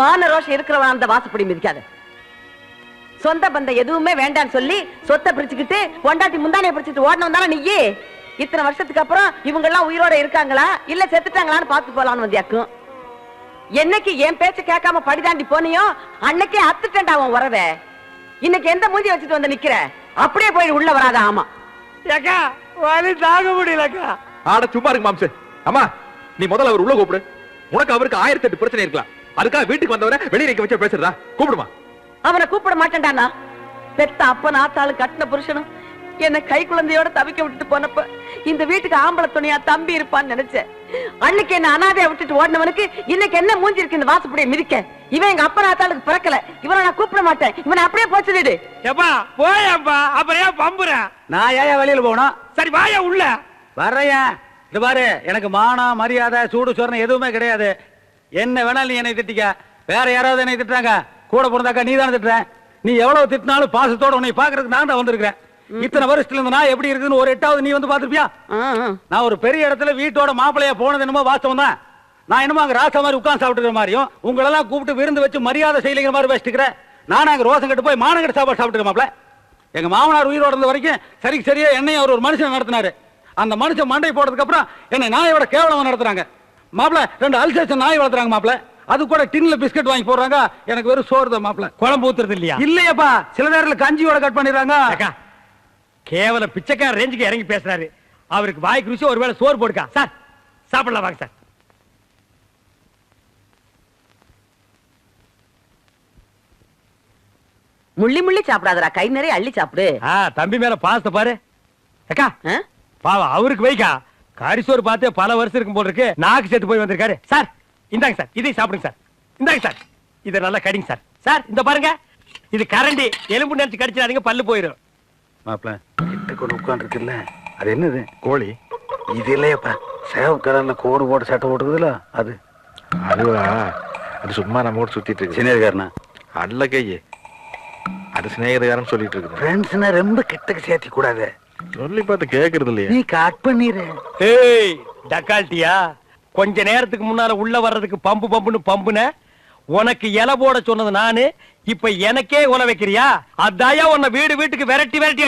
மான ரோஷம் இருக்கிறவன் அந்த வாசப்படி மிதிக்காத. சொந்த பந்தம் எதுவுமே வேண்டான்னு சொல்லி சொத்தை பிரிச்சுக்கிட்டு பொண்டாட்டி முந்தானையை பிரிச்சுட்டு ஓடணும் தானே நீயே. இத்தனை வருஷத்துக்கு அப்புறம் இவங்க எல்லாம் உயிரோட இருக்காங்களா இல்ல செத்துட்டாங்களான்னு பாத்து போலான்னு வந்தியாக்கும். என்னைக்கு என் பேச்ச கேட்காம படிதாண்டி போனியோ அன்னைக்கே அத்துட்டேன்டா அவன் உறவே. இன்னைக்கு எந்த மூஞ்சி வச்சுட்டு வந்து நிக்கிற? அப்படியே போய் உள்ள வராத. ஆமா ஏக்கா வலி தாங்க முடியலக்கா. ஆட சும்மா இருக்கு மாம்சே. அம்மா நீ முதல்ல அவர் உள்ள கூப்பிடு. உனக்கு அவருக்கு 1008 பிரச்சனை இருக்கலாம். அதுக்காக வீட்டுக்கு வந்தவரை வெளியே நிக்க வச்சு பேசுறதா? கூப்பிடுமா. அவனை கூப்பிட மாட்டேன்டானா. பெத்த அப்ப நாத்தாளு கட்டின புருஷனும் என்ன கை குழந்தையோட தவிக்க விட்டுட்டு போனப்ப இந்த வீட்டுக்கு ஆம்பளை துணையா தம்பி இருப்பான்னு நினைச்சேன். அன்னைக்கு என்ன அனாதையா விட்டுட்டு ஓடினவனுக்கு இன்னைக்கு என்ன மூஞ்சி இருக்கு இந்த வாசப்படியை மிதிக்க? இவன் எங்க அப்ப நாத்தாளுக்கு பிறக்கல. இவனை நான் கூப்பிட மாட்டேன். இவனை அப்படியே போச்சு வீடு. எப்பா போயப்பா அப்புறம் ஏன் பம்புறேன்? நான் ஏன் வெளியில போகணும்? சரி வாயா உள்ள வர்றேன். இது பாரு, எனக்கு மானம் மரியாதை சூடு சொரணை எதுவுமே கிடையாது. என்ன வேணாலும் நீ என்னை திட்டிக்க. வேற யாராவது என்னை திட்டுறாங்க கூட பிறந்தாக்கா நீ தானே திட்டுற. நீ எவ்வளவு திட்டினாலும் பாசத்தோட உன்னை பாக்குறதுக்கு நான் தான் வந்திருக்கிறேன். இத்தனை வருஷத்துல இருந்து நான் எப்படி இருக்குன்னு ஒரு 8வது நீ வந்து பாத்துருப்பியா? நான் ஒரு பெரிய இடத்துல வீட்டோட மாப்பிள்ளையா போனது என்னமோ வாஸ்தவம் தான். நான் என்னமோ அங்க ராசா மாதிரி உட்கார்ந்து சாப்பிட்டுக்கிற மாதிரியும் உங்களெல்லாம் கூப்பிட்டு விருந்து வச்சு மரியாதை செய்யலைங்கிற மாதிரி வச்சுக்கிறேன். நானும் அங்க ரோசம் கட்டு போய் மானங்கட்டு சாப்பாடு சாப்பிட்டுக்க மாப்பிள்ள. எங்க மாமனார் உயிரோட இருந்த வரைக்கும் சரியா என்னையும் அவர் ஒரு மனுஷன் நடத்தினாரு. அந்த மனுஷன் மண்டை போடுறதுக்கு அப்புறம் என்னை நாயோட கேவலமா நடத்துறாங்க மாப்பிள்ள. 2 அல்சேஷன் நாய் வளர்த்துறாங்க மாப்பிள்ள. அது கூட டின்ல பிஸ்கட் வாங்கி போடுறாங்க. எனக்கு வெறும் சோறு தான் மாப்பிள்ள. குழம்பு ஊத்துறது இல்லையா? இல்லையப்பா, சில நேரத்துல கஞ்சியோட கட் பண்ணிடுறாங்க. கேவல பிச்சைக்கார ரேஞ்சுக்கு இறங்கி பேசுறாரு. அவருக்கு வாய்க்கு ருசி ஒருவேளை சோறு போடுக்கா. சார் சாப்பிடலாம் வாங்க சார். முள்ளி முள்ளி சாப்பிடாதடா, கை நிறைய அள்ளி சாப்பிடு. தம்பி மேல பாசத்தை பாரு. அக்கா பாவா அவருக்கு வைக்கா. கரிசோறு பார்த்து பல வருஷம் இருக்கும் போல இருக்கு. நாக்கு செத்து போய் வந்திருக்காரு. சார் இந்தாங்க சார், இதை சாப்பிடுங்க சார். இந்தாங்க சார், இதை நல்லா கடிங்க சார். சார் இந்த பாருங்க, இது கரண்டி. எலும்பு நினைச்சு கடிச்சிடாதீங்க, பல்லு போயிடும். மாப்பிள்ள கிட்ட கொண்டு உட்கார்ந்து இருக்குல்ல, அது என்னது? கோழி. இது இல்லையப்பா, சேவ கலர்ல கோடு போட்டு சட்டை போட்டுக்குதுல அது. அதுவா? அது சும்மா நம்ம கூட சுத்திட்டு இருக்கு. சினேகர்னா அல்ல கையே, அது சிநேகிதக்காரன் சொல்லிட்டு இருக்கு. ஃப்ரெண்ட்ஸ்னா ரொம்ப கிட்டக்கு சேர்த்தி கூடாது. சொல்லி பார்த்து கேக்குறது இல்லையா? நீ கட் பண்ணிரு. ஏய் டக்கால்ட்டியா, கொஞ்ச நேரத்துக்கு முன்னால உள்ள வர்றதுக்கு பம்புன்னு பம்புன உனக்கு இலை போட சொன்னது நானு. இப்ப எனக்கே உல வைக்கிறியா? அதாயா உன்னை வீட்டுக்கு விரட்டி